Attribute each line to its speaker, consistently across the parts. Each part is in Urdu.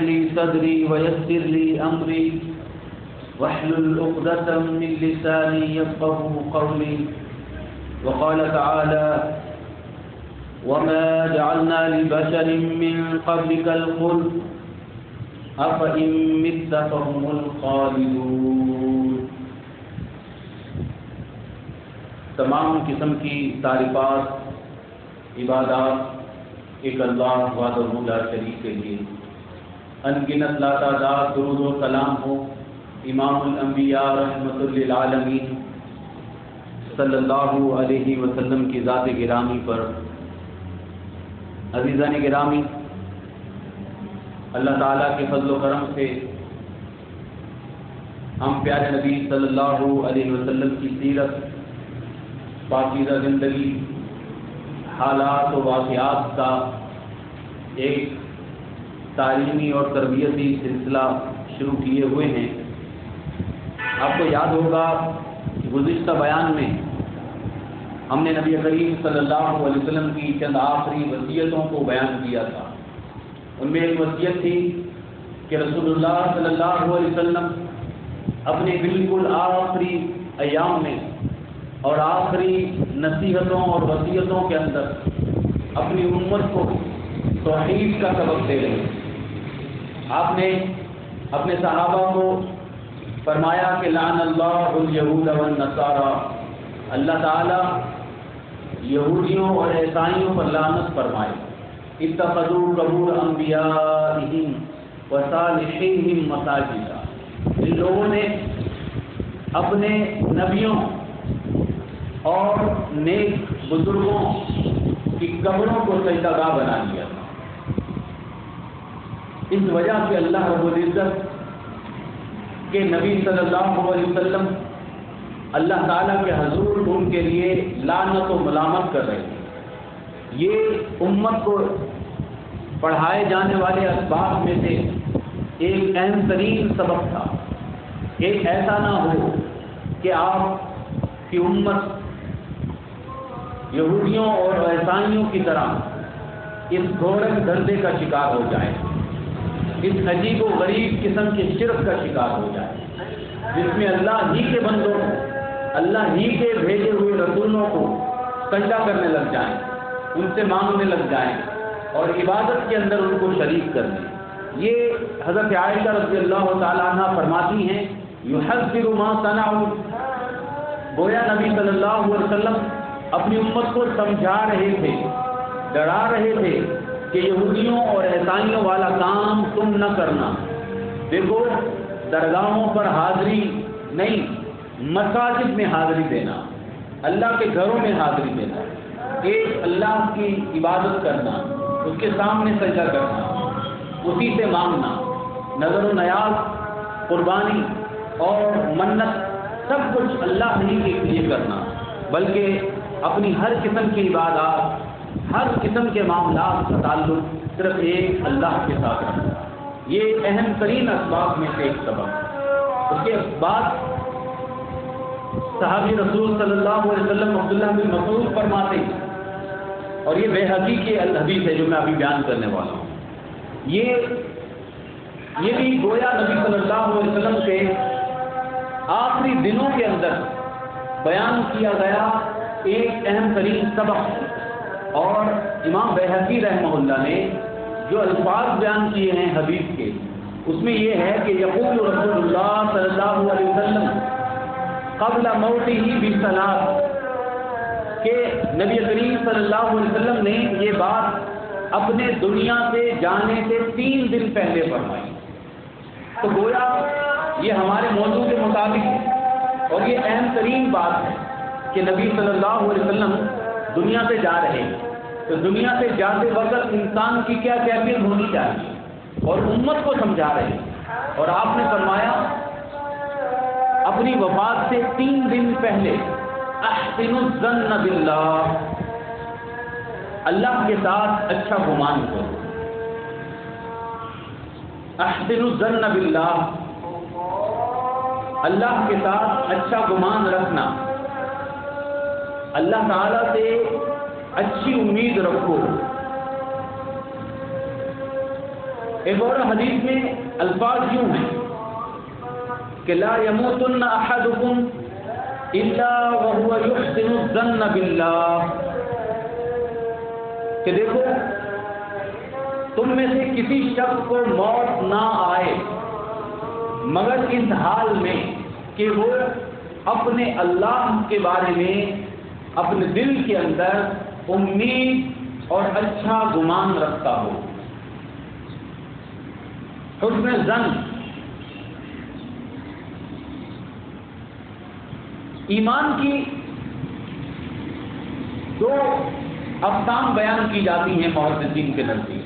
Speaker 1: لي صدري ويسر لي أمري واحلل عقدة من لساني يفقهوا قولي. وقال تعالى: وما جعلنا لبشر من قبلك الخلد أفإن مت فهم الخالدون. تمام قسم کی تعریفات، عبادات ایک اللہ وحدہ لا شریک کے لیے. ان گنت لا تعداد درود و سلام ہو امام الانبیاء رحمۃ للعالمین صلی اللہ علیہ وسلم کی ذات گرامی پر. عزیزان گرامی، اللہ تعالیٰ کے فضل و کرم سے ہم پیارے نبی صلی اللہ علیہ وسلم کی سیرت، پاکیزہ زندگی، حالات و واقعات کا ایک تعلیمی اور تربیتی سلسلہ شروع کیے ہوئے ہیں. آپ کو یاد ہوگا کہ گزشتہ بیان میں ہم نے نبی کریم صلی اللہ علیہ وسلم کی چند آخری وصیتوں کو بیان کیا تھا. ان میں ایک وصیت تھی کہ رسول اللہ صلی اللہ علیہ وسلم اپنے بالکل آخری ایام میں اور آخری نصیحتوں اور وصیتوں کے اندر اپنی امت کو توحید کا سبق دے رہے ہیں. آپ نے اپنے صحابہ کو فرمایا کہ لعن اللہ الیہود والنصارى، اللہ تعالیٰ یہودیوں اور عیسائیوں پر لعنت فرمائے. اتخذوا قبور انبیائہم وصالحیہم مساجدا، ان لوگوں نے اپنے نبیوں اور نیک بزرگوں کی قبروں کو سجدہ گاہ بنا لیا. اس وجہ سے اللہ رب العزت کے نبی صلی اللہ علیہ وسلم اللہ تعالیٰ کے حضور ان کے لیے لعنت و ملامت کر رہے تھے. یہ امت کو پڑھائے جانے والے اسباب میں سے ایک اہم ترین سبق تھا. ایک ایسا نہ ہو کہ آپ کی امت یہودیوں اور عیسائیوں کی طرح اس گورکھ دھندے کا شکار ہو جائے، اس عجیب و غریب قسم کے شرک کا شکار ہو جائے جس میں اللہ ہی کے بندوں کو، اللہ ہی کے بھیجے ہوئے رسولوں کو سجدہ کرنے لگ جائیں، ان سے مانگنے لگ جائیں اور عبادت کے اندر ان کو شریک کر دیں. یہ حضرت عائشہ رضی اللہ تعالیٰ عنہ فرماتی ہیں: یحذر ما صنعوا، گویا نبی صلی اللہ علیہ وسلم اپنی امت کو سمجھا رہے تھے، ڈرا رہے تھے کہ یہودیوں اور عیسائیوں والا کام تم نہ کرنا. دیکھو، درگاہوں پر حاضری نہیں، مساجد میں حاضری دینا، اللہ کے گھروں میں حاضری دینا، ایک اللہ کی عبادت کرنا، اس کے سامنے سجدہ کرنا، اسی سے مانگنا، نظر و نیاز، قربانی اور منت سب کچھ اللہ ہی کے لیے کرنا، بلکہ اپنی ہر قسم کی عبادات، ہر قسم کے معاملات کا تعلق صرف ایک اللہ کے ساتھ رکھنا. یہ اہم ترین اسباب میں سے ایک سبب. اس کے بعد صحابی رسول صلی اللہ علیہ وسلم عبداللہ بن مسعود فرماتے ہیں، اور یہ بیہقی کی الحدیث ہے جو میں ابھی بیان کرنے والا ہوں. یہ بھی گویا نبی صلی اللہ علیہ وسلم کے آخری دنوں کے اندر بیان کیا گیا ایک اہم ترین سبق. اور امام بیہقی رحمہ اللہ نے جو الفاظ بیان کیے ہیں حدیث کے، اس میں یہ ہے کہ یقول رسول اللہ صلی اللہ علیہ وسلم قبل موتہ بثلاث، کہ نبی کریم صلی اللہ علیہ وسلم نے یہ بات اپنے دنیا سے جانے سے 3 دن پہلے فرمائی. تو گویا یہ ہمارے موضوع کے مطابق ہے اور یہ اہم ترین بات ہے کہ نبی صلی اللہ علیہ وسلم دنیا سے جا رہے ہیں. تو دنیا سے جاتے وقت انسان کی کیا کیفیت ہونی چاہیے، اور امت کو سمجھا رہے ہیں. اور آپ نے فرمایا اپنی وفات سے 3 دن پہلے احسن الظن باللہ، اللہ کے ساتھ اچھا گمان کرو. احسن الظن باللہ، اللہ کے ساتھ اچھا گمان رکھنا، اللہ تعالیٰ سے اچھی امید رکھو. ایک اور حدیث میں الفاظ یوں ہیں کہ لا یموتن احدکم الا وهو یحسن الظن باللہ، کہ دیکھو تم میں سے کسی شخص کو موت نہ آئے مگر اس حال میں کہ وہ اپنے اللہ کے بارے میں اپنے دل کے اندر امید اور اچھا گمان رکھتا ہو۔ حسن ظن ایمان کی دو اقسام بیان کی جاتی ہیں محدثین کے نزدیک،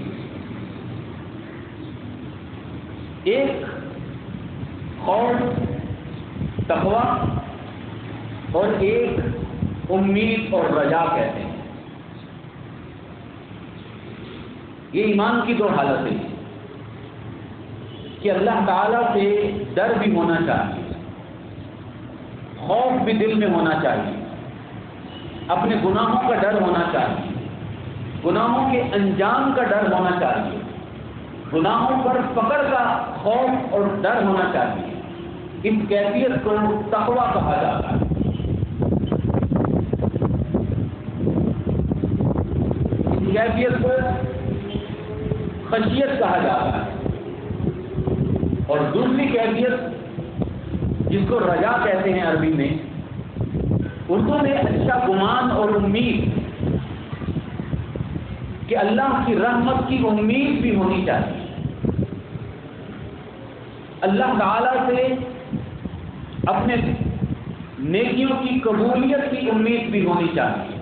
Speaker 1: ایک خوف تقویٰ اور ایک امید اور رجا کہتے ہیں۔ یہ ایمان کی دو حالتیں ہیں کہ اللہ تعالیٰ سے ڈر بھی ہونا چاہیے، خوف بھی دل میں ہونا چاہیے، اپنے گناہوں کا ڈر ہونا چاہیے، گناہوں کے انجام کا ڈر ہونا چاہیے، گناہوں پر پکڑ کا خوف اور ڈر ہونا چاہیے۔ اس کیفیت کو تقویٰ کہا جاتا ہے۔ اس کیفیت کو خشیت کہا جاتا ہے۔ اور دوسری کیفیت جس کو رجا کہتے ہیں عربی میں، اردو میں اچھا گمان اور امید، کہ اللہ کی رحمت کی امید بھی ہونی چاہیے، اللہ تعالیٰ سے اپنے نیکیوں کی قبولیت کی امید بھی ہونی چاہیے،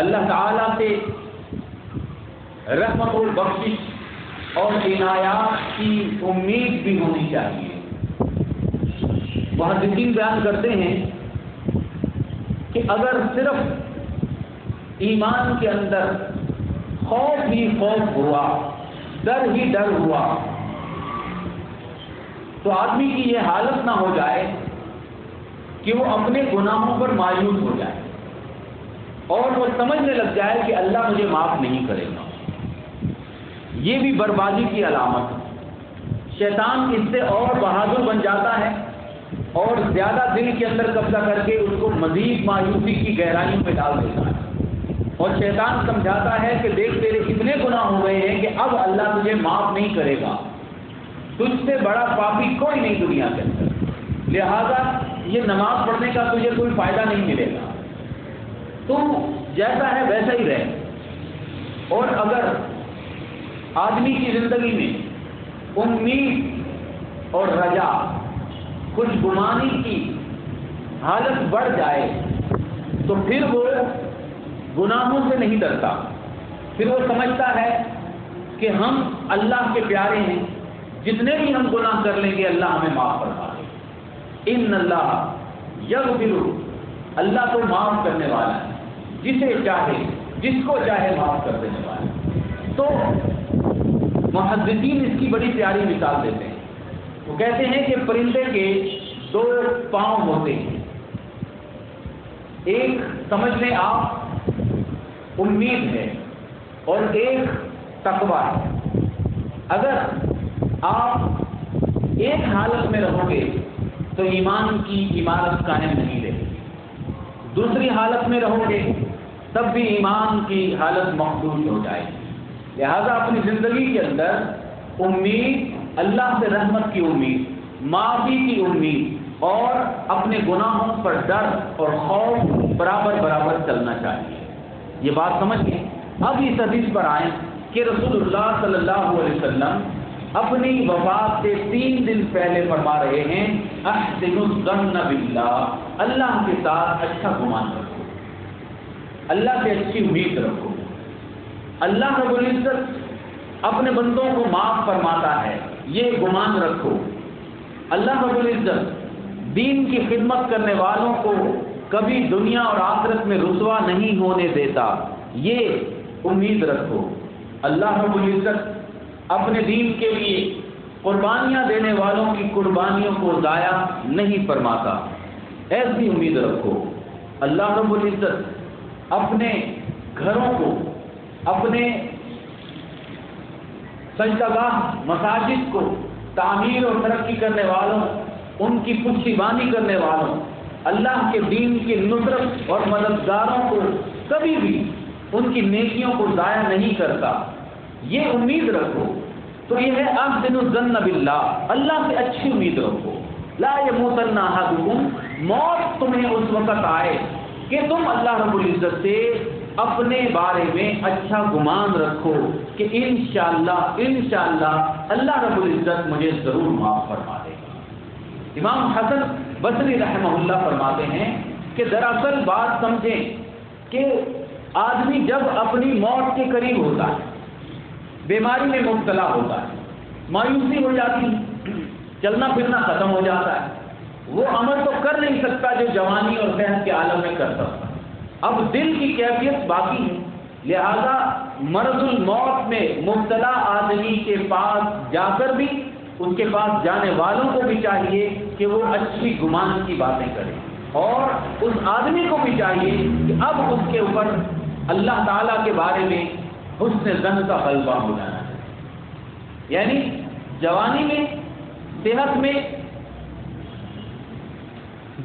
Speaker 1: اللہ تعالیٰ سے رحمت و بخشش اور عنایات کی امید بھی ہونی چاہیے۔ محدثین بیان کرتے ہیں کہ اگر صرف ایمان کے اندر خوف ہی خوف ہوا، ڈر ہی ڈر ہوا، تو آدمی کی یہ حالت نہ ہو جائے کہ وہ اپنے گناہوں پر مایوس ہو جائے اور وہ سمجھنے لگ جائے کہ اللہ مجھے معاف نہیں کرے گا۔ یہ بھی بربادی کی علامت ہے۔ شیطان اس سے اور بہادر بن جاتا ہے اور زیادہ دل کے اندر قبضہ کر کے اس کو مزید مایوسی کی گہرائیوں میں ڈال دیتا ہے، اور شیطان سمجھاتا ہے کہ دیکھ تیرے اتنے گناہ ہو گئے ہیں کہ اب اللہ تجھے معاف نہیں کرے گا، تجھ سے بڑا پاپی کوئی نہیں دنیا کے اندر، لہذا یہ نماز پڑھنے کا تجھے کوئی فائدہ نہیں ملے گا، تو جیسا ہے ویسا ہی رہے۔ اور اگر آدمی کی زندگی میں امید اور رجا، کچھ گمانی کی حالت بڑھ جائے تو پھر وہ گناہوں سے نہیں ڈرتا، پھر وہ سمجھتا ہے کہ ہم اللہ کے پیارے ہیں، جتنے بھی ہم گناہ کر لیں گے اللہ ہمیں معاف فرما دے۔ ان اللہ یغفر، اللہ تو معاف کرنے والا ہے، جسے چاہے جس کو چاہے معاف کر دینے والا ہے۔ تو محدثین اس کی بڑی پیاری مثال دیتے ہیں۔ وہ کہتے ہیں کہ پرندے کے دو پاؤں ہوتے ہیں، ایک سمجھ لیں آپ امید ہے اور ایک تقویٰ ہے۔ اگر آپ ایک حالت میں رہو گے تو ایمان کی عمارت قائم نہیں رہے گی، دوسری حالت میں رہو گے تب بھی ایمان کی حالت محدود ہو جائے گی۔ لہذا اپنی زندگی کے اندر امید، اللہ سے رحمت کی امید، معافی کی امید اور اپنے گناہوں پر ڈر اور خوف برابر برابر چلنا چاہیے۔ یہ بات سمجھ گئے؟ اب اس حدیث پر آئیں کہ رسول اللہ صلی اللہ علیہ وسلم اپنی وفات سے 3 دن پہلے فرما رہے ہیں احسن الظن باللہ، اللہ کے ساتھ اچھا گمان رکھو، اللہ سے اچھی امید رکھو۔ اللہ رب العزت اپنے بندوں کو معاف فرماتا ہے، یہ گمان رکھو۔ اللہ رب العزت دین کی خدمت کرنے والوں کو کبھی دنیا اور آخرت میں رسوا نہیں ہونے دیتا، یہ امید رکھو۔ اللہ رب العزت اپنے دین کے لیے قربانیاں دینے والوں کی قربانیوں کو ضائع نہیں فرماتا، ایسی امید رکھو۔ اللہ رب العزت اپنے گھروں کو، اپنے سجدہ گاہ مساجد کو تعمیر اور ترقی کرنے والوں، ان کی پشتیبانی کرنے والوں، اللہ کے دین کی نصرت اور مددگاروں کو کبھی بھی ان کی نیکیوں کو ضائع نہیں کرتا، یہ امید رکھو۔ تو یہ ہے احسنوا الظن باللہ، اللہ سے اچھی امید رکھو۔ لا یموتن احدکم، موت تمہیں اس وقت آئے کہ تم اللہ رب العزت سے اپنے بارے میں اچھا گمان رکھو کہ انشاءاللہ اللہ رب العزت مجھے ضرور معاف فرما دے گا۔ امام حسن بصری رحمہ اللہ فرماتے ہیں کہ دراصل بات سمجھیں کہ آدمی جب اپنی موت کے قریب ہوتا ہے، بیماری میں مبتلا ہوتا ہے، مایوسی ہو جاتی ہے، چلنا پھرنا ختم ہو جاتا ہے، وہ عمل تو کر نہیں سکتا جو جوانی اور صحت کے عالم میں کر سکتا، اب دل کی کیفیت باقی ہے، لہذا مرض الموت میں مبتلا آدمی کے پاس جا کر بھی اس کے پاس جانے والوں کو بھی چاہیے کہ وہ اچھی گمان کی باتیں کریں، اور اس آدمی کو بھی چاہیے کہ اب اس کے اوپر اللہ تعالیٰ کے بارے میں حسن ظن کا غلبہ ہو جانا ہے۔ یعنی جوانی میں، صحت میں،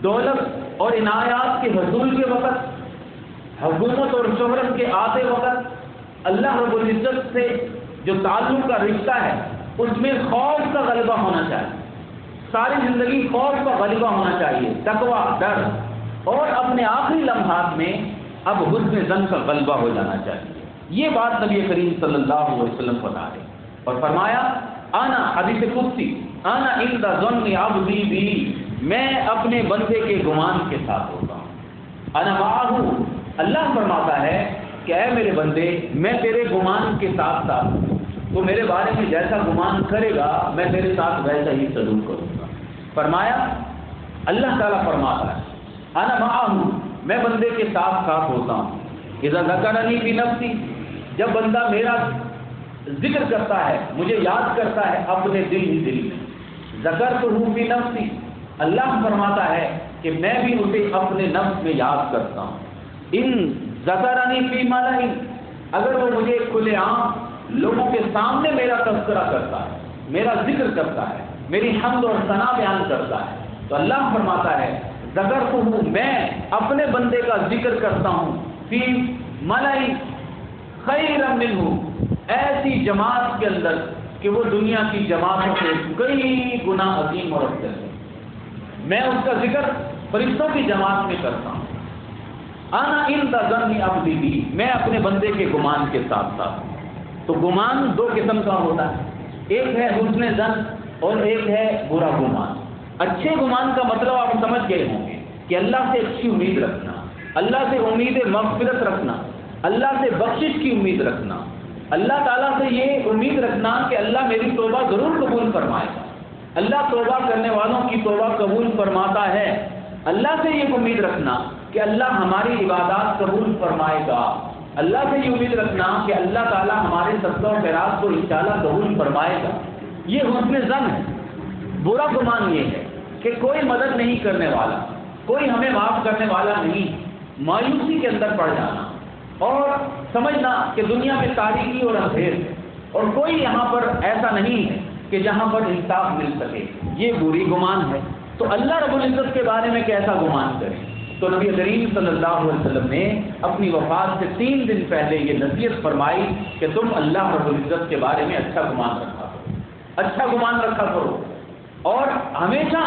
Speaker 1: دولت اور عنایات کے حصول کے وقت، حکومت اور شہرت کے آتے وقت اللہ رب العزت سے جو تعلق کا رشتہ ہے اس میں خوف کا غلبہ ہونا چاہیے، ساری زندگی خوف کا غلبہ ہونا چاہیے، تقویٰ، ڈر، اور اپنے آخری لمحات میں اب حسن ظن کا غلبہ ہو جانا چاہیے۔ یہ بات نبی کریم صلی اللہ علیہ وسلم بتا رہے اور فرمایا انا، حدیث قدسی، انا عند ظن عبدی بی، میں اپنے بندے کے گمان کے ساتھ ہوتا ہوں، انا معہ، اللہ فرماتا ہے کہ اے میرے بندے میں تیرے گمان کے ساتھ ساتھ ہوں، تو میرے بارے میں جیسا گمان کرے گا میں تیرے ساتھ ویسا ہی سلوک کروں گا۔ فرمایا اللہ تعالیٰ فرماتا ہے انا معہ، میں بندے کے ساتھ ساتھ ہوتا ہوں، اذا ذکرنی فی نفسی، جب بندہ میرا ذکر کرتا ہے، مجھے یاد کرتا ہے اپنے دل ہی دل میں، ذکرتہ فی نفسی، اللہ فرماتا ہے کہ میں بھی اسے اپنے نفس میں یاد کرتا ہوں، ان ذکرنی فی ملئ، اگر وہ مجھے کھلے عام لوگوں کے سامنے میرا تذکرہ کرتا ہے، میرا ذکر کرتا ہے، میری حمد اور ثنا بیان کرتا ہے، تو اللہ فرماتا ہے ذکرتہ، میں اپنے بندے کا ذکر کرتا ہوں، فی ملئ خیرا منہ، ایسی جماعت کے اندر کہ وہ دنیا کی جماعتوں سے کئی گنا عظیم اور افضل ہے، میں اس کا ذکر فرشتوں کی جماعت میں کرتا ہوں، انا عند ظن عبدی بی، میں اپنے بندے کے گمان کے ساتھ ساتھ ہوں۔ تو گمان دو قسم کا ہوتا ہے، ایک ہے حسن ظن اور ایک ہے برا گمان۔ اچھے گمان کا مطلب آپ سمجھ گئے ہوں گے کہ اللہ سے اچھی امید رکھنا، اللہ سے امید مغفرت رکھنا، اللہ سے بخشش کی امید رکھنا، اللہ تعالیٰ سے یہ امید رکھنا کہ اللہ میری توبہ ضرور قبول فرمائے گا، اللہ توبہ کرنے والوں کی توبہ قبول فرماتا ہے، اللہ سے یہ امید رکھنا کہ اللہ ہماری عبادات قبول فرمائے گا، اللہ سے یہ امید رکھنا کہ اللہ تعالیٰ ہمارے صدقہ و خیرات کو انشاءاللہ قبول فرمائے گا، یہ حسن ظن ہے۔ برا گمان یہ ہے کہ کوئی مدد نہیں کرنے والا، کوئی ہمیں معاف کرنے والا نہیں، مایوسی کے اندر پڑ جانا اور سمجھنا کہ دنیا میں تاریکی اور اندھیر ہے اور کوئی یہاں پر ایسا نہیں ہے کہ جہاں پر انصاف مل سکے، یہ بری گمان ہے۔ تو اللہ رب العزت کے بارے میں کیسا گمان کریں؟ تو نبی کریم صلی اللہ علیہ وسلم نے اپنی وفات سے 3 دن پہلے یہ نصیحت فرمائی کہ تم اللہ رب العزت کے بارے میں اچھا گمان رکھا کرو، اچھا گمان رکھا کرو، اور ہمیشہ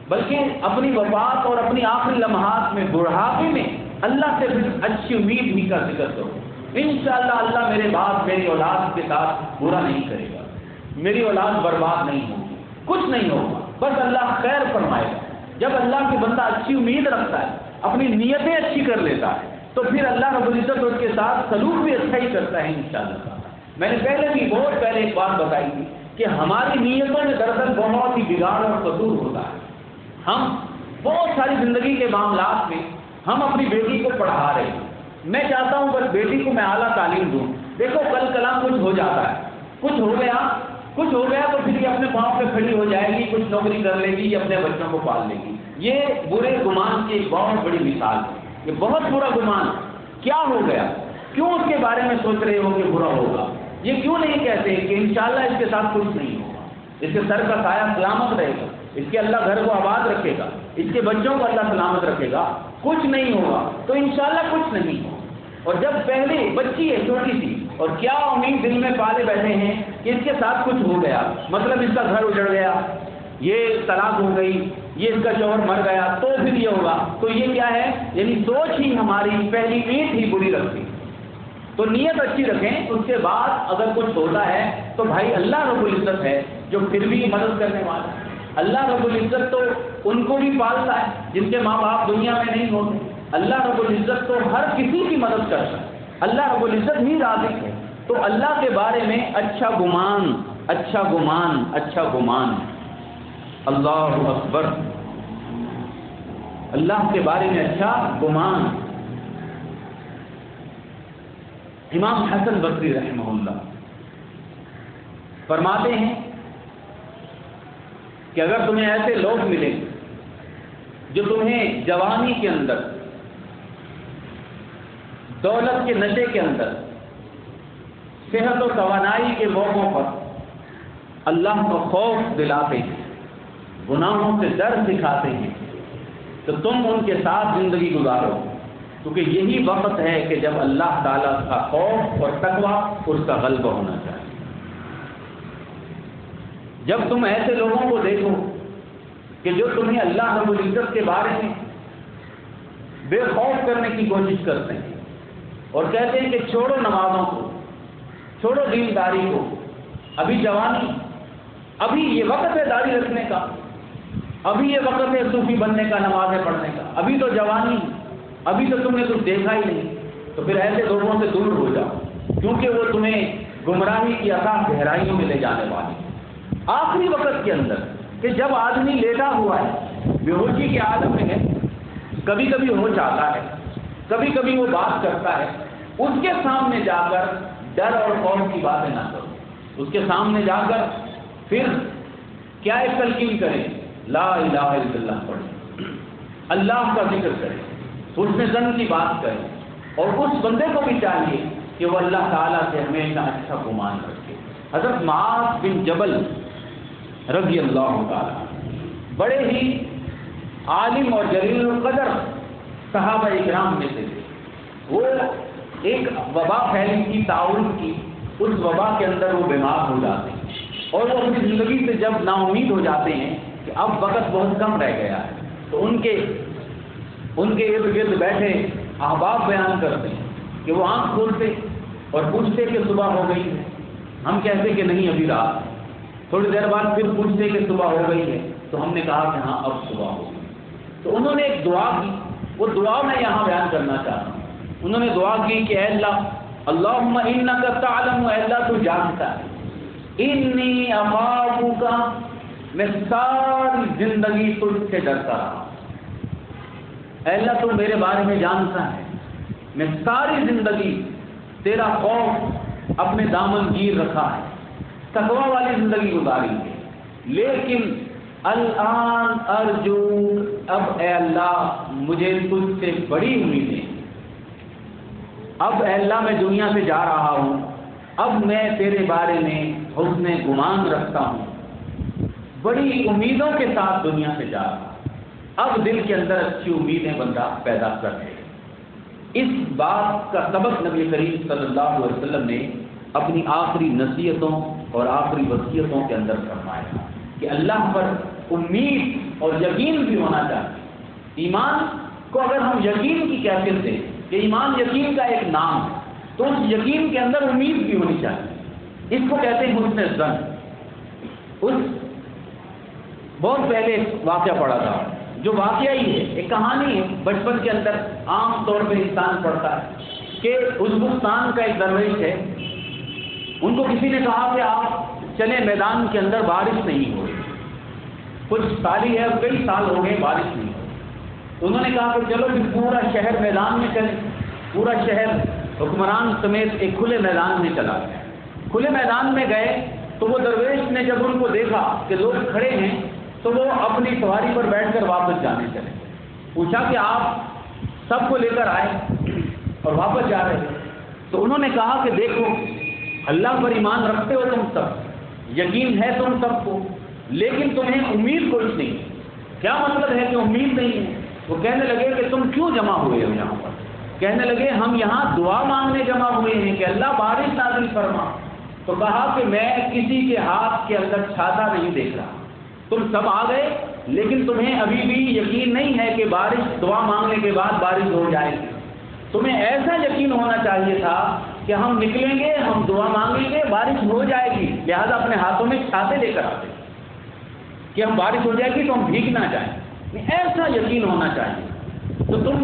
Speaker 1: بلکہ اپنی وفات اور اپنی آخری لمحات میں، بڑھاپے میں اللہ سے پھر اچھی امید ہی کا ذکر کرو۔ انشاءاللہ اللہ میرے بعد میری اولاد کے ساتھ برا نہیں کرے گا، میری اولاد برباد نہیں ہوگی، کچھ نہیں ہوگا، بس اللہ خیر فرمائے گا۔ جب اللہ کے بندہ اچھی امید رکھتا ہے، اپنی نیتیں اچھی کر لیتا ہے، تو پھر اللہ رب العزت اس کے ساتھ سلوک بھی اچھا ہی کرتا ہے انشاءاللہ۔ میں نے پہلے بھی بہت پہلے ایک بات بتائی تھی کہ ہماری نیتوں میں دراصل بہت ہی بگاڑ اور قصور ہوتا ہے۔ ہم بہت ساری زندگی کے معاملات میں ہم اپنی بیٹی کو پڑھا رہے ہیں، میں چاہتا ہوں بس بیٹی کو میں اعلیٰ تعلیم دوں، دیکھو کل کلام کچھ ہو جاتا ہے، کچھ ہو گیا تو پھر یہ اپنے پاؤں پہ کھڑی ہو جائے گی، کچھ نوکری کر لے گی، یہ اپنے بچوں کو پال لے گی۔ یہ برے گمان کی ایک بہت بڑی مثال ہے، یہ بہت برا گمان۔ کیا ہو گیا؟ کیوں اس کے بارے میں سوچ رہے ہو کہ برا ہوگا؟ یہ کیوں نہیں کہتے کہ انشاءاللہ اس کے ساتھ کچھ نہیں ہوگا، اس کے سر کا سایہ سلامت رہے گا، اس کے اللہ گھر کو آباد رکھے گا، اس کے بچوں کو اللہ سلامت رکھے گا، کچھ نہیں ہوگا تو انشاءاللہ کچھ نہیں ہوگا۔ اور جب پہلے بچی ہے چھوٹی سی، اور کیا امید دل میں پالے بیٹھے ہیں کہ اس کے ساتھ کچھ ہو گیا، مطلب اس کا گھر اجڑ گیا، یہ طلاق ہو گئی، یہ اس کا شوہر مر گیا تو پھر یہ ہوگا، تو یہ کیا ہے، یعنی سوچ ہی ہماری پہلی نیت ہی بری رکھتی۔ تو نیت اچھی رکھیں، اس کے بعد اگر کچھ ہوتا ہے تو بھائی اللہ رب العزت ہے جو پھر بھی مدد کرنے والا ہے۔ اللہ رب العزت تو ان کو بھی پالتا ہے جن کے ماں باپ دنیا میں نہیں ہوتے۔ اللہ رب العزت تو ہر کسی کی مدد کرتا ہے، اللہ رب العزت ہی رازق ہے۔ تو اللہ کے بارے میں اچھا گمان، اچھا گمان، اچھا گمان۔ اللہ اکبر، اللہ کے بارے میں اچھا گمان۔ امام حسن بصری رحمہ اللہ فرماتے ہیں کہ اگر تمہیں ایسے لوگ ملیں جو تمہیں جوانی کے اندر، دولت کے نشے کے اندر، صحت و توانائی کے موقعوں پر اللہ کا خوف دلاتے ہیں، گناہوں سے ڈر سکھاتے ہیں، تو تم ان کے ساتھ زندگی گزارو، کیونکہ یہی وقت ہے کہ جب اللہ تعالیٰ کا خوف اور تقویٰ اس کا غلبہ ہونا چاہیے۔ جب تم ایسے لوگوں کو دیکھو کہ جو تمہیں اللہ رب العزت کے بارے میں بے خوف کرنے کی کوشش کرتے ہیں اور کہتے ہیں کہ چھوڑو نمازوں کو، چھوڑو دینداری کو، ابھی جوانی، ابھی یہ وقت ہے داڑھی رکھنے کا، ابھی یہ وقت ہے صوفی بننے کا، نمازیں پڑھنے کا، ابھی تو جوانی، ابھی تو تم نے کچھ دیکھا ہی نہیں، تو پھر ایسے لوگوں سے دور ہو جاؤ، کیونکہ وہ تمہیں گمراہی کی اثاث گہرائیوں میں لے جانے والی۔ آخری وقت کے اندر کہ جب آدمی لیٹا ہوا ہے، بے ہوشی کے عالم میں ہے، کبھی کبھی ہوش آتا ہے، کبھی کبھی وہ بات کرتا ہے، اس کے سامنے جا کر ڈر اور خوف کی باتیں نہ کرو، اس کے سامنے جا کر پھر کیا ایک تلقین کریں، لا الہ الا اللہ پڑھیں، اللہ کا ذکر کریں، حسن ظن کی بات کریں، اور اس بندے کو بھی چاہیے کہ وہ اللہ تعالیٰ سے ہمیشہ اچھا گمان رکھے۔ حضرت معاذ بن جبل رضی اللہ تعالیٰ بڑے ہی عالم اور جلیل القدر صحابہ اکرام میں سے تھے۔ وہ ایک وبا پھیلی تھی تعاون کی، اس وبا کے اندر وہ بیمار ہو جاتے ہیں اور وہ اپنی زندگی سے جب نا امید ہو جاتے ہیں کہ اب وقت بہت کم رہ گیا ہے، تو ان کے ارد گرد بیٹھے احباب بیان کرتے ہیں کہ وہ آنکھ کھولتے اور پوچھتے کہ صبح ہو گئی ہے، ہم کہتے کہ نہیں ابھی رات، تھوڑی دیر بعد پھر پوچھتے کہ صبح ہو گئی ہے، تو ہم نے کہا کہ ہاں اب صبح ہو گئی۔ تو انہوں نے ایک دعا کی، وہ دعا میں یہاں بیان کرنا چاہتا ہوں۔ انہوں نے دعا کی کہ اے اللہ، اللہم انک تعلم، اے اللہ تو جانتا ہے، انی اخافک، میں ساری زندگی تجھ سے ڈرتا رہا، اے اللہ تو میرے بارے میں جانتا ہے، میں ساری زندگی تیرا خوف اپنے دامن گیر رکھا ہے، تقویٰ والی زندگی گزاری ہے، لیکن الان ارجو، اب اے اللہ مجھے تجھ سے بڑی امیدیں، اب اے اللہ میں دنیا سے جا رہا ہوں، اب میں تیرے بارے میں حسن گمان رکھتا ہوں، بڑی امیدوں کے ساتھ دنیا سے جا رہا ہوں، اب دل کے اندر اچھی امیدیں بندہ پیدا کر دے۔ اس بات کا سبق نبی کریم صلی اللہ علیہ وسلم نے اپنی آخری نصیحتوں اور آخری وصیتوں کے اندر فرمایا کہ اللہ پر امید اور یقین بھی ہونا چاہیے۔ ایمان کو اگر ہم یقین کی کیفیت دیں کہ ایمان یقین کا ایک نام ہے، تو اس یقین کے اندر امید بھی ہونی چاہیے، اس کو کہتے ہیں حسن ظن۔ بہت پہلے ایک واقعہ پڑھا تھا، جو واقعہ ہی ہے، ایک کہانی ہے، بچپن کے اندر عام طور پہ انسان پڑھتا ہے کہ ازبکستان کا ایک درویش ہے، ان کو کسی نے کہا کہ آپ چلے میدان کے اندر، بارش نہیں ہو رہی، کچھ سالی ہے، کئی سال ہو گئے بارش نہیں ہو رہی۔ تو انہوں نے کہا کہ چلو پھر پورا شہر میدان میں چلے، پورا شہر حکمران سمیت ایک کھلے میدان میں چلا گیا۔ کھلے میدان میں گئے تو وہ درویش نے جب ان کو دیکھا کہ لوگ کھڑے ہیں تو وہ اپنی سواری پر بیٹھ کر واپس جانے چلے۔ پوچھا کہ آپ سب کو لے کر آئے اور واپس جا رہے ہیں، تو انہوں نے کہا کہ دیکھو اللہ پر ایمان رکھتے ہو تم سب، یقین ہے تم سب کو، لیکن تمہیں امید کچھ نہیں ہے۔ کیا مطلب ہے کہ امید نہیں ہے؟ وہ کہنے لگے کہ تم کیوں جمع ہوئے ہو یہاں پر؟ کہنے لگے ہم یہاں دعا مانگنے جمع ہوئے ہیں کہ اللہ بارش نازل فرما۔ تو کہا کہ میں کسی کے ہاتھ کے اندر چھاتا نہیں دیکھ رہا، تم سب آ گئے لیکن تمہیں ابھی بھی یقین نہیں ہے کہ بارش دعا مانگنے کے بعد بارش ہو جائے گی۔ تمہیں ایسا یقین ہونا چاہیے تھا کہ ہم نکلیں گے، ہم دعا مانگیں گے، بارش ہو جائے گی، لہذا اپنے ہاتھوں میں چھاتے لے کر آتے کہ ہم بارش ہو جائے گی تو ہم بھیگ نہ جائیں۔ ایسا یقین ہونا چاہیے۔ تو تم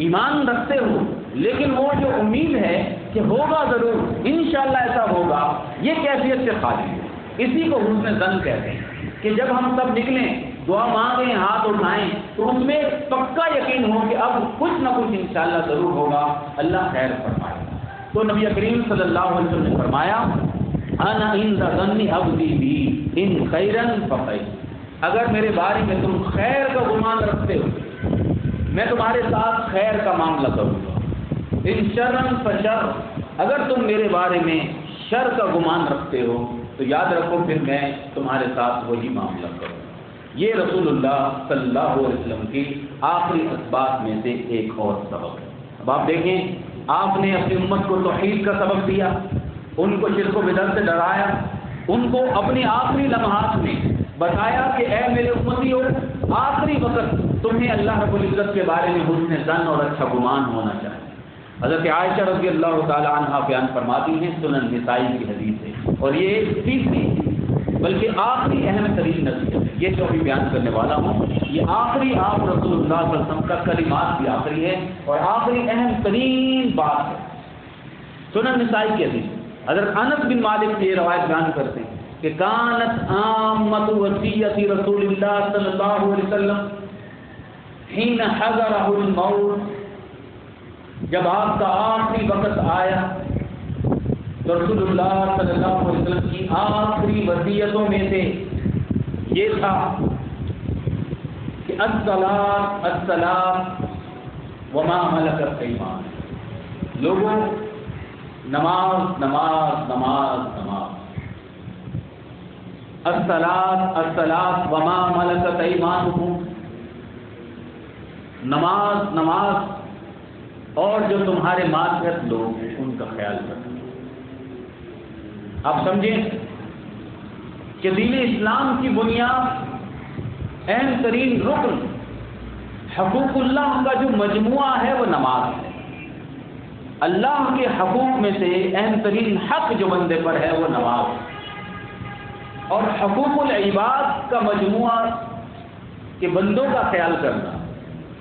Speaker 1: ایمان رکھتے ہو لیکن وہ جو امید ہے کہ ہوگا ضرور، انشاءاللہ ایسا ہوگا، یہ کیفیت سے خالی ہے۔ اسی کو حسن ظن کہتے ہیں کہ جب ہم سب نکلیں، دعا مانگیں، ہاتھ اٹھائیں تو اس میں پکا یقین ہو کہ اب کچھ نہ کچھ انشاءاللہ ضرور ہوگا، اللہ خیر فرمائے۔ تو نبی کریم صلی اللہ علیہ وسلم نے فرمایا انا عند ظن عبدی بی ان خیرا فخیر، اگر میرے بارے میں تم خیر کا گمان رکھتے ہو میں تمہارے ساتھ خیر کا معاملہ کروں گا، ان شرا فشر، اگر تم میرے بارے میں شر کا گمان رکھتے ہو تو یاد رکھو پھر میں تمہارے ساتھ وہی معاملہ کروں۔ یہ رسول اللہ صلی اللہ علیہ وسلم کی آخری اسباب میں سے ایک اور سبق ہے۔ اب آپ دیکھیں، آپ نے اپنی امت کو توحید کا سبق دیا، ان کو شرک و بدعت سے ڈرایا، ان کو اپنی آخری لمحات میں بتایا کہ اے میرے امتیوں، آخری وقت تمہیں اللہ رب العزت کے بارے میں حسن ظن اور اچھا گمان ہونا چاہیے۔ حضرت عائشہ رضی اللہ تعالی عنہا بیان فرماتی ہیں، سنن نسائی کی حدیث ہے، اور یہ تیسری بلکہ آخری اہم ترین نصیحت ہے۔ یہ جو ابھی بیان کرنے والا ہوں یہ آخری آپ رسول اللہ صلی اللہ علیہ وسلم کا کلمات بھی آخری ہے اور آخری اہم ترین بات ہے۔ سنن نسائی کی حدیث، حضرت انس بن مالک یہ روایت بیان کرتے ہیں کہ کانت عامۃ وصیۃ رسول اللہ صلی اللہ علیہ وسلم حین حضرہ الموت، جب آپ کا آخری وقت آیا تو رسول اللہ صلی اللہ علیہ وسلم کی آخری وصیتوں میں سے یہ تھا کہ الصلاۃ الصلاۃ وما ملکت ایمانکم، لوگوں نماز نماز نماز نماز، الصلاۃ الصلاۃ وما ملکت ایمانکم، نماز نماز اور جو تمہارے ماتحت لوگ ہیں ان کا خیال رکھنا۔ آپ سمجھیں کہ دین اسلام کی بنیاد، اہم ترین رکن، حقوق اللہ کا جو مجموعہ ہے وہ نماز ہے۔ اللہ کے حقوق میں سے اہم ترین حق جو بندے پر ہے وہ نماز ہے، اور حقوق العباد کا مجموعہ کہ بندوں کا خیال کرنا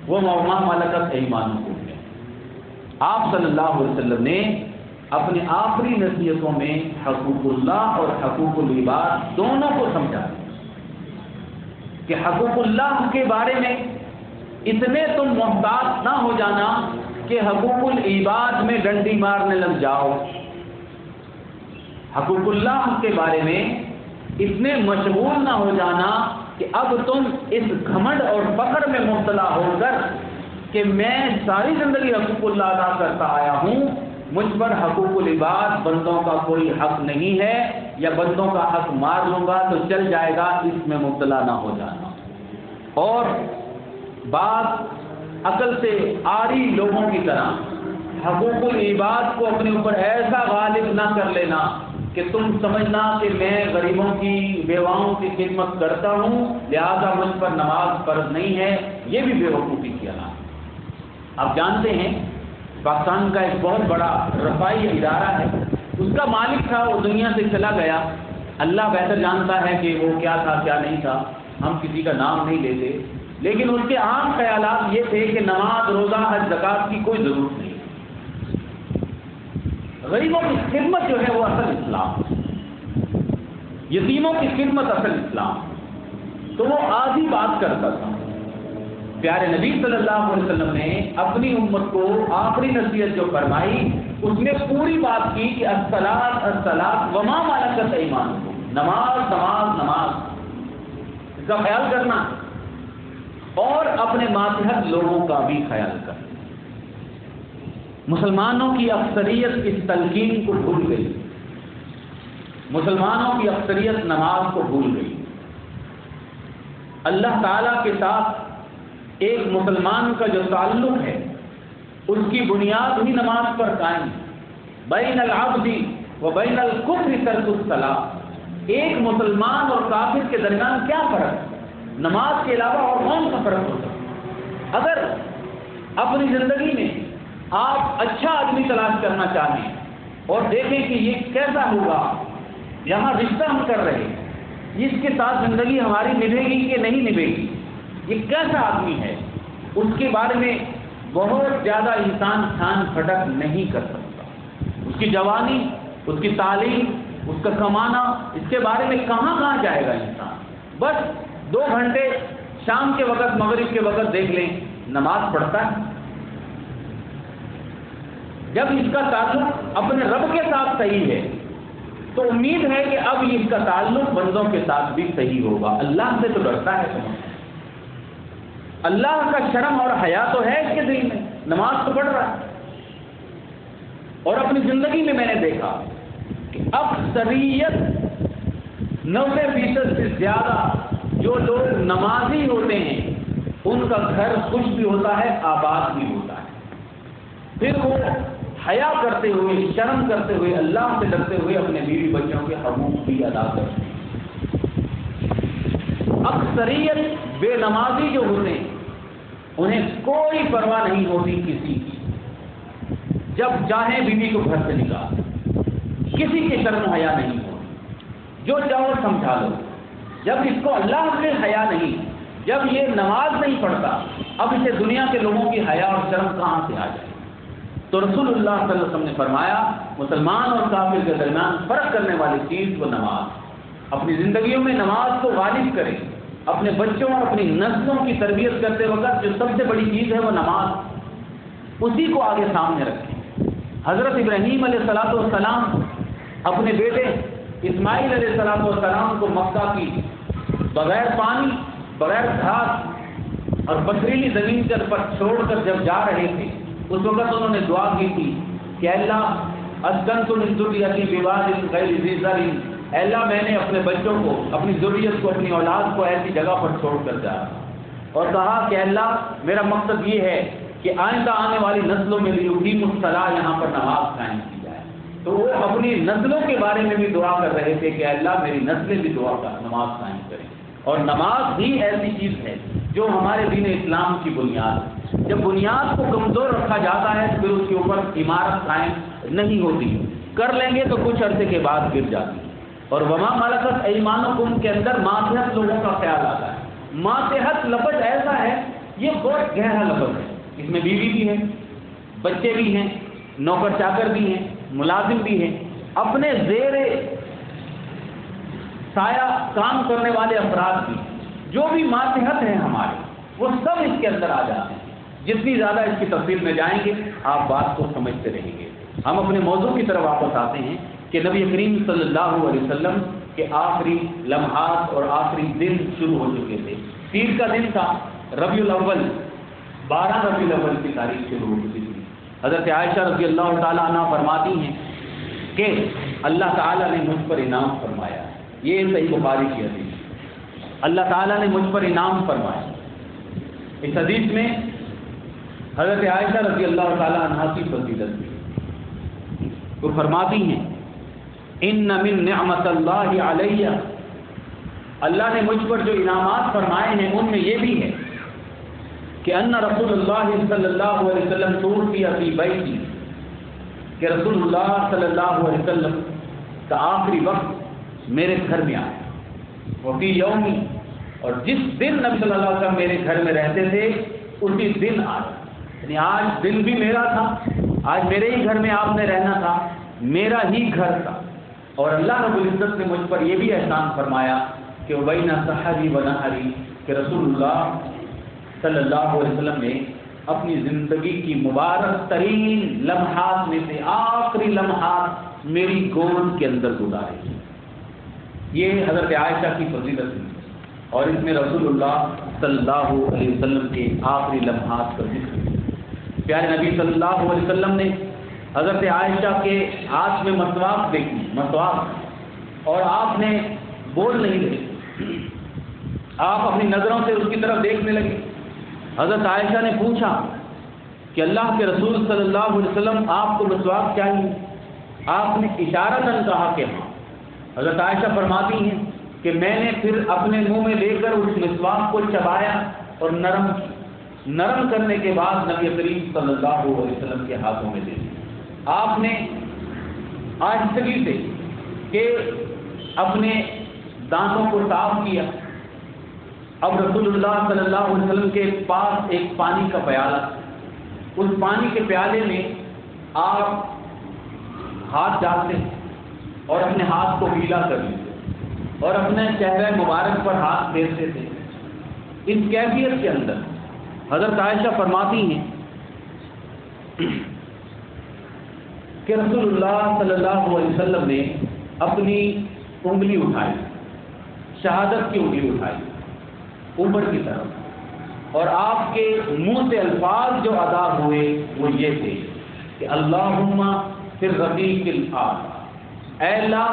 Speaker 1: وہ وما ملکت ایمانکم ہے۔ آپ صلی اللہ علیہ وسلم نے اپنے آخری نصیحتوں میں حقوق اللہ اور حقوق العباد دونوں کو سمجھا کہ حقوق اللہ کے بارے میں اتنے تم محتاط نہ ہو جانا کہ حقوق العباد میں ڈنڈی مارنے لگ جاؤ، حقوق اللہ کے بارے میں اتنے مشغول نہ ہو جانا کہ اب تم اس گھمنڈ اور فخر میں مبتلا ہو کر کہ میں ساری زندگی حقوق اللہ ادا کرتا آیا ہوں، مجھ پر حقوق العباد بندوں کا کوئی حق نہیں ہے، یا بندوں کا حق مار لوں گا تو چل جائے گا، اس میں مبتلا نہ ہو جانا۔ اور بات عقل سے آری لوگوں کی طرح حقوق العباد کو اپنے اوپر ایسا غالب نہ کر لینا کہ تم سمجھنا کہ میں غریبوں کی، بیواؤں کی خدمت کرتا ہوں لہذا مجھ پر نماز فرض نہیں ہے، یہ بھی بے وقوفی کی علامت۔ آپ جانتے ہیں پاکستان کا ایک بہت بڑا رفائی ادارہ ہے، اس کا مالک تھا، وہ دنیا سے چلا گیا، اللہ بہتر جانتا ہے کہ وہ کیا تھا کیا نہیں تھا، ہم کسی کا نام نہیں لیتے، لیکن ان کے عام خیالات یہ تھے کہ نماز، روزہ، حج، زکوٰۃ کی کوئی ضرورت نہیں، غریبوں کی خدمت جو ہے وہ اصل اسلام، یتیموں کی خدمت اصل اسلام، تو وہ آدھی بات کرتا تھا۔ پیارے نبی صلی اللہ علیہ وسلم نے اپنی امت کو آخری نصیحت جو فرمائی اس میں پوری بات کی کہ الصلاۃ الصلاۃ وما ملکت ایمانکم، نماز نماز نماز، اس کا خیال کرنا اور اپنے ماتحت لوگوں کا بھی خیال کرنا۔ مسلمانوں کی اکثریت اس تلقین کو بھول گئی، مسلمانوں کی اکثریت نماز کو بھول گئی. اللہ تعالیٰ کے ساتھ ایک مسلمان کا جو تعلق ہے اس کی بنیاد ہی نماز پر قائم. بین العبد و بین الکفر ترک الصلاۃ. ایک مسلمان اور کافر کے درمیان کیا فرق ہے؟ نماز کے علاوہ اور کون سا فرق ہو سکتا ہے؟ اگر اپنی زندگی میں آپ اچھا آدمی تلاش کرنا چاہیں اور دیکھیں کہ یہ کیسا ہوگا، یہاں رشتہ ہم کر رہے ہیں، اس کے ساتھ زندگی ہماری نبھے گی کہ نہیں نبھے گی، یہ کیسا آدمی ہے، اس کے بارے میں بہت زیادہ انسان چھان پھٹک نہیں کر سکتا. اس کی جوانی، اس کی تعلیم، اس کا کمانا، اس کے بارے میں کہاں جائے گا انسان. بس 2 گھنٹے شام کے وقت، مغرب کے وقت دیکھ لیں نماز پڑھتا ہے. جب اس کا تعلق اپنے رب کے ساتھ صحیح ہے تو امید ہے کہ اب اس کا تعلق بندوں کے ساتھ بھی صحیح ہوگا. اللہ سے تو ڈرتا ہے، اللہ کا شرم اور حیا تو ہے اس کے دل میں، نماز تو پڑھ رہا ہے. اور اپنی زندگی میں میں نے دیکھا کہ اکثریت 90% سے زیادہ جو لوگ نمازی ہوتے ہیں ان کا گھر خوش بھی ہوتا ہے، آباد بھی ہوتا ہے. پھر وہ حیا کرتے ہوئے، شرم کرتے ہوئے، اللہ سے ڈرتے ہوئے اپنے بیوی بچوں کے حقوق بھی ادا کرتے ہیں. اکثریت بے نمازی جو ہوتے ہیں انہیں کوئی پرواہ نہیں ہوتی کسی کی. جب چاہیں بیوی کو گھر سے نکال، کسی کے شرم و حیا نہیں ہوتی، جو چاہو سمجھا لو. جب اس کو اللہ سے حیا نہیں، جب یہ نماز نہیں پڑھتا، اب اسے دنیا کے لوگوں کی حیا اور شرم کہاں سے آ جائے؟ تو رسول اللہ صلی اللہ علیہ وسلم نے فرمایا مسلمان اور کافر کے درمیان فرق کرنے والی چیز وہ نماز. اپنی زندگیوں میں نماز کو غالب کریں. اپنے بچوں اور اپنی نسلوں کی تربیت کرتے وقت جو سب سے بڑی چیز ہے وہ نماز، اسی کو آگے سامنے رکھیں. حضرت ابراہیم علیہ السلام اپنے بیٹے اسماعیل علیہ السلام کو مکہ کی بغیر پانی، بغیر گھاس اور پتھریلی زمین پر چھوڑ کر جب جا رہے تھے اس وقت انہوں نے دعا کی تھی کہ اللہ اسکنت من ذریتی بواد غیر ذی زرع. اے اللہ میں نے اپنے بچوں کو، اپنی ذریت کو، اپنی اولاد کو ایسی جگہ پر چھوڑ کر جا، اور کہا کہ اللہ میرا مقصد یہ ہے کہ آئندہ آنے والی نسلوں میں بھی یقیم الصلاۃ یہاں پر نماز قائم کی جائے. تو وہ اپنی نسلوں کے بارے میں بھی دعا کر رہے تھے کہ اللہ میری نسلیں بھی دعا کر نماز قائم کریں. اور نماز ہی ایسی چیز ہے جو ہمارے دین اسلام کی بنیاد ہے. جب بنیاد کو کمزور رکھا جاتا ہے تو پھر اس کے اوپر عمارت قائم نہیں ہوتی. کر لیں گے تو کچھ عرصے کے بعد گر جاتی. اور وما ملکت ایمانکم کے اندر ماتحت لوگوں کا خیال آتا ہے. ماتحت لفظ ایسا ہے، یہ بہت گہرا لفظ ہے. اس میں بیوی بھی ہے، بچے بھی ہیں، نوکر چاکر بھی ہیں، ملازم بھی ہیں، اپنے زیر سایہ کام کرنے والے افراد بھی، جو بھی ماتحت ہیں ہمارے، وہ سب اس کے اندر آ جاتے ہیں. جتنی زیادہ اس کی تفصیل میں جائیں گے آپ بات کو سمجھتے رہیں گے. ہم اپنے موضوع کی طرف واپس آتے ہیں کہ نبی کریم صلی اللہ علیہ وسلم کے آخری لمحات اور آخری دن شروع ہو چکے تھے. پیر کا دن تھا، ربیع الاول، 12 ربیع الاول کی تاریخ شروع ہو چکی تھی. حضرت عائشہ رضی اللہ تعالیٰ عنہ فرماتی ہیں کہ اللہ تعالیٰ نے مجھ پر انعام فرمایا. یہ صحیح بخاری کی حدیث، اللہ تعالیٰ نے مجھ پر انعام فرمایا. اس حدیث میں حضرت عائشہ رضی اللہ تعالیٰ عنہ کی فضیلت بھی وہ فرماتی ہیں ان من نعمت اللہ علیہ، اللہ نے مجھ پر جو انعامات فرمائے ہیں ان میں یہ بھی ہے کہ ان رسول اللہ صلی اللہ علیہ وسلم توفی فی بیتی، کہ رسول اللہ صلی اللہ علیہ وسلم کا آخری وقت میرے گھر میں آیا. وفی یومی، اور جس دن نبی صلی اللہ علیہ وسلم میرے گھر میں رہتے تھے اسی دن آیا. یعنی آج دن بھی میرا تھا، آج میرے ہی گھر میں آپ نے رہنا تھا، میرا ہی گھر تھا. اور اللہ رب العزت نے مجھ پر یہ بھی احسان فرمایا کہ بین سحری و نحری، کہ رسول اللہ صلی اللہ علیہ وسلم نے اپنی زندگی کی مبارک ترین لمحات میں سے آخری لمحات میری گود کے اندر گزارے. یہ حضرت عائشہ کی فضیلت ہے اور اس میں رسول اللہ صلی اللہ علیہ وسلم کے آخری لمحات کا ذکر ہے. پیارے نبی صلی اللہ علیہ وسلم نے حضرت عائشہ کے ہاتھ میں مسواک دیکھی، مسواک اور آپ نے بول نہیں رہے، آپ اپنی نظروں سے اس کی طرف دیکھنے لگے۔ حضرت عائشہ نے پوچھا کہ اللہ کے رسول صلی اللہ علیہ وسلم آپ کو مسواک چاہیے؟ آپ نے اشارتاً کہا کہ ہاں۔ حضرت عائشہ فرماتی ہیں کہ میں نے پھر اپنے منہ میں لے کر اس مسواک کو چبایا اور نرم کرنے کے بعد نبی کریم صلی اللہ علیہ وسلم کے ہاتھوں میں دے دیا۔ آپ نے آہستگی سے کہ اپنے دانتوں کو صاف کیا۔ اب رسول اللہ صلی اللہ علیہ وسلم کے پاس ایک پانی کا پیالہ، اس پانی کے پیالے میں آپ ہاتھ ڈالتے اور اپنے ہاتھ کو گیلا کر لیتے اور اپنے چہرے مبارک پر ہاتھ پھیرتے تھے۔ اس کیفیت کے اندر حضرت عائشہ فرماتی ہیں کہ رسول اللہ صلی اللہ علیہ وسلم نے اپنی انگلی اٹھائی، شہادت کی انگلی اٹھائی اوپر کی طرف، اور آپ کے منہ سے الفاظ جو ادا ہوئے وہ یہ تھے کہ اللہم فی الرفیق الاعلی، اے اللہ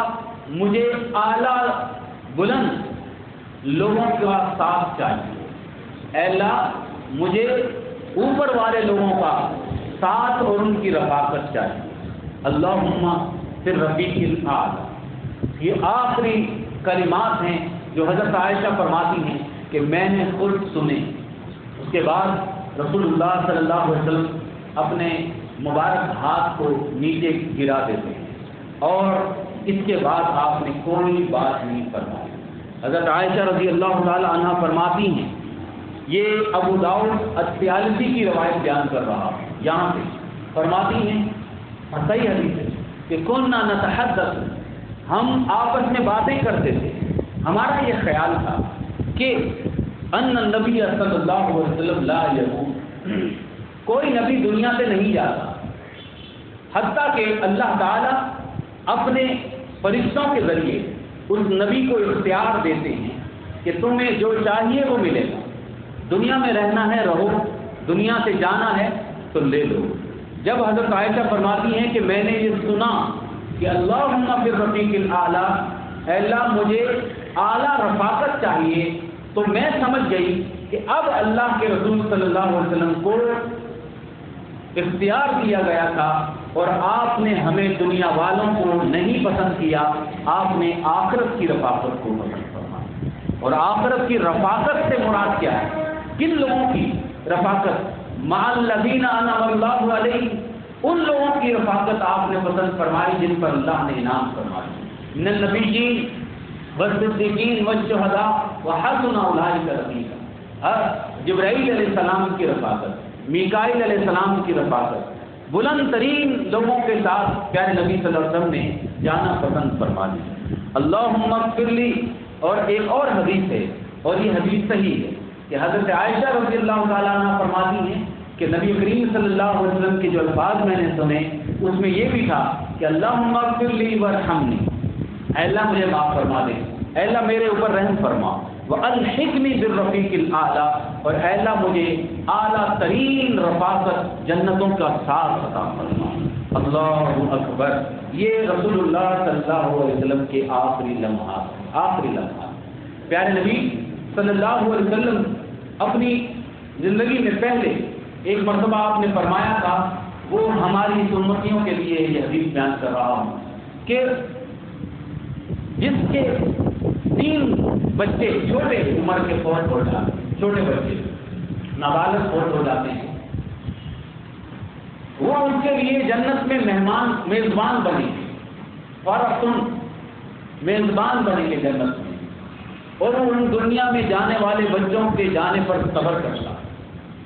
Speaker 1: مجھے اعلیٰ بلند لوگوں کا ساتھ چاہیے، اے اللہ مجھے اوپر والے لوگوں کا ساتھ اور ان کی رفاقت چاہیے۔ اللہم فی الرفیق الاعلی، یہ آخری کلمات ہیں جو حضرت عائشہ فرماتی ہیں کہ میں نے خود سنے۔ اس کے بعد رسول اللہ صلی اللہ علیہ وسلم اپنے مبارک ہاتھ کو نیچے گرا دیتے ہیں اور اس کے بعد آپ نے کوئی بات نہیں فرمائی۔ حضرت عائشہ رضی اللہ تعالی عنہ فرماتی ہیں، یہ ابو داؤد الطیالسی کی روایت بیان کر رہا ہوں، یہاں سے فرماتی ہیں اور صحیح حدیث ہے کہ کننا نتحدث، ہم آپس میں باتیں کرتے تھے، ہمارا یہ خیال تھا کہ ان النبی صلی اللہ علیہ وسلم لا یموت، کوئی نبی دنیا سے نہیں جاتا حتیٰ کہ اللہ تعالیٰ اپنے فرشتوں کے ذریعے اس نبی کو اختیار دیتے ہیں کہ تمہیں جو چاہیے وہ ملے گا، دنیا میں رہنا ہے رہو، دنیا سے جانا ہے تو لے لو۔ جب حضرت عائشہ فرماتی ہیں کہ میں نے یہ سنا کہ اللہم فی الرفیق الاعلی، اے اللہ مجھے اعلیٰ رفاقت چاہیے، تو میں سمجھ گئی کہ اب اللہ کے رسول صلی اللہ علیہ وسلم کو اختیار دیا گیا تھا اور آپ نے ہمیں دنیا والوں کو نہیں پسند کیا، آپ نے آخرت کی رفاقت کو پسند فرمایا۔ اور آخرت کی رفاقت سے مراد کیا ہے؟ کن لوگوں کی رفاقت؟ مع الذین انعم اللہ علیہم، ان لوگوں کی رفاقت آپ نے پسند فرمائی جن پر اللہ نے انعام فرمائی، من النبیین والصدیقین والشہداء وحسن اولئک رفیقا۔ جبرائیل علیہ السلام کی رفاقت، میکائیل علیہ السلام کی رفاقت، بلند ترین لوگوں کے ساتھ پیارے نبی صلی اللہ علیہ وسلم نے جانا پسند فرما دی۔ اللہم اغفر لی، اور ایک اور حدیث ہے اور یہ حدیث صحیح ہے کہ حضرت عائشہ رضی اللہ تعالیٰ عنہ فرماتی ہیں کہ نبی کریم صلی اللہ علیہ وسلم کے جو الفاظ میں نے سنے اس میں یہ بھی تھا کہ اللہم اغفر لی وارحمنی، اے اللہ مجھے معاف فرما دے، اے اللہ میرے اوپر رحم فرما، وَأَلْحِقْنِي بِالرَّفِيقِ الْأَعْلَىٰ، اور اے اللہ مجھے اعلیٰ ترین رفاقت جنتوں کا ساتھ عطا فرما۔ اللہ اکبر، یہ رسول اللہ صلی اللہ علیہ وسلم کے آخری لمحات۔ پیارے نبی صلی اللہ علیہ وسلم اپنی زندگی میں پہلے ایک مرتبہ آپ نے فرمایا تھا، وہ ہماری امتیوں کے لیے یہ حدیث بیان کر رہا ہوں کہ جس کے 3 بچے چھوٹے عمر کے فوت ہو جاتے ہیں، چھوٹے بچے نابالغ فوت ہو جاتے ہیں، وہ ان کے لیے جنت میں میزبان بنے گے، فرحتن میزبان بنے گے جنت میں، اور وہ ان دنیا میں جانے والے بچوں کے جانے پر صبر کرتا،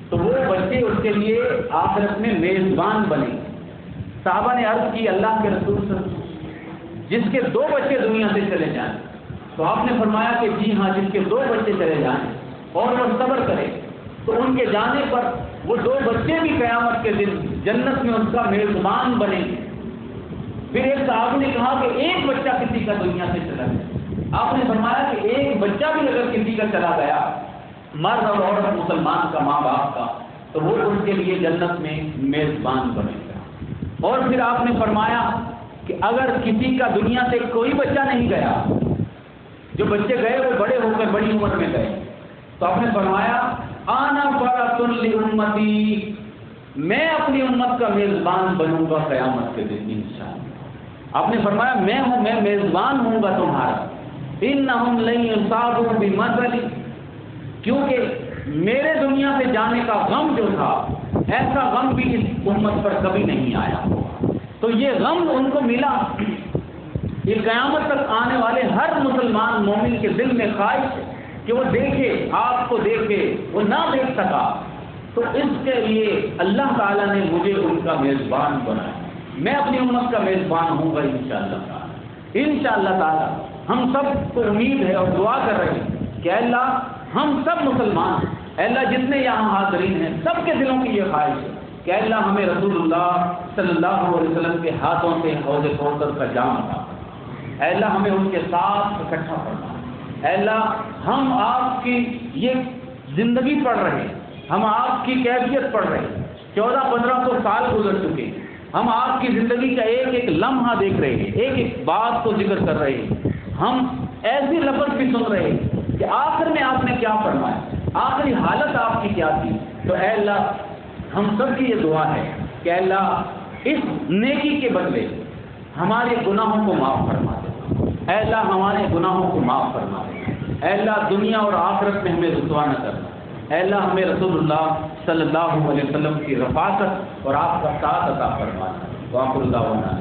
Speaker 1: تو وہ بچے اس کے لیے آخرت میں میزبان بنے گے۔ صحابہ نے عرض کی اللہ کے رسول صلی اللہ علیہ وسلم جس کے 2 بچے دنیا سے چلے جائیں، تو آپ نے فرمایا کہ جی ہاں، جس کے 2 بچے چلے جائیں اور وہ صبر کرے تو ان کے جانے پر وہ 2 بچے بھی قیامت کے دن جنت میں اس کا میزبان بنے گے۔ پھر ایک صاحب نے کہا کہ ایک بچہ کسی کا دنیا سے چلا گیا، آپ نے فرمایا کہ ایک بچہ بھی اگر کسی کا چلا گیا، مرد اور عورت مسلمان کا، ماں باپ کا، تو وہ اس کے لیے جنت میں میزبان بنے گا۔ اور پھر آپ نے فرمایا کہ اگر کسی کا دنیا سے کوئی بچہ نہیں گیا، جو بچے گئے وہ بڑے ہو کر بڑی عمر میں گئے، تو آپ نے فرمایا آنا فرۃ لامتی، میں اپنی امت کا میزبان بنوں گا قیامت کے دن انشاءاللہ۔ آپ نے فرمایا میں میزبان ہوں گا تمہارا، انہم لن یصابوا بمثلی، کیونکہ میرے دنیا سے جانے کا غم جو تھا ایسا غم بھی اس امت پر کبھی نہیں آیا، تو یہ غم ان کو ملا۔ یہ قیامت تک آنے والے ہر مسلمان مومن کے دل میں خواہش ہے کہ وہ دیکھے، آپ کو دیکھے، وہ نہ دیکھ سکا، تو اس کے لیے اللہ تعالیٰ نے مجھے ان کا میزبان بنایا، میں اپنی امت کا میزبان ہوں گا انشاءاللہ تعالیٰ۔ انشاءاللہ تعالیٰ ہم سب کو امید ہے اور دعا کر رہے ہیں کہ اللہ ہم سب مسلمان ہیں، اللہ جتنے یہاں حاضرین ہیں سب کے دلوں کی یہ خواہش ہے کہ اللہ ہمیں رسول اللہ صلی اللہ علیہ وسلم کے ہاتھوں سے حوض کوثر کا جام عطا فرما، اے اللہ ہمیں ان کے ساتھ اکٹھا فرما، اے اللہ ہم آپ کی یہ زندگی پڑھ رہے ہیں، ہم آپ کی کیفیت پڑھ رہے ہیں، 1400-1500 سال گزر چکے ہیں، ہم آپ کی زندگی کا ایک ایک لمحہ دیکھ رہے ہیں، ایک ایک بات کو ذکر کر رہے ہیں، ہم ایسی لفظ بھی سن رہے ہیں کہ آخر میں آپ نے کیا فرمایا، آخری حالت آپ کی کیا تھی۔ تو اے اللہ ہم سب کی یہ دعا ہے کہ اے اللہ اس نیکی کے بدلے ہمارے گناہوں کو معاف فرما دے، اے اللہ ہمارے گناہوں کو معاف فرما دے، اے اللہ دنیا اور آخرت میں ہمیں رسوا نہ کرنا، اے اللہ ہمیں رسول اللہ صلی اللہ علیہ وسلم کی رفاقت اور آپ کا ساتھ عطا فرما دے۔ وآخر دعوانا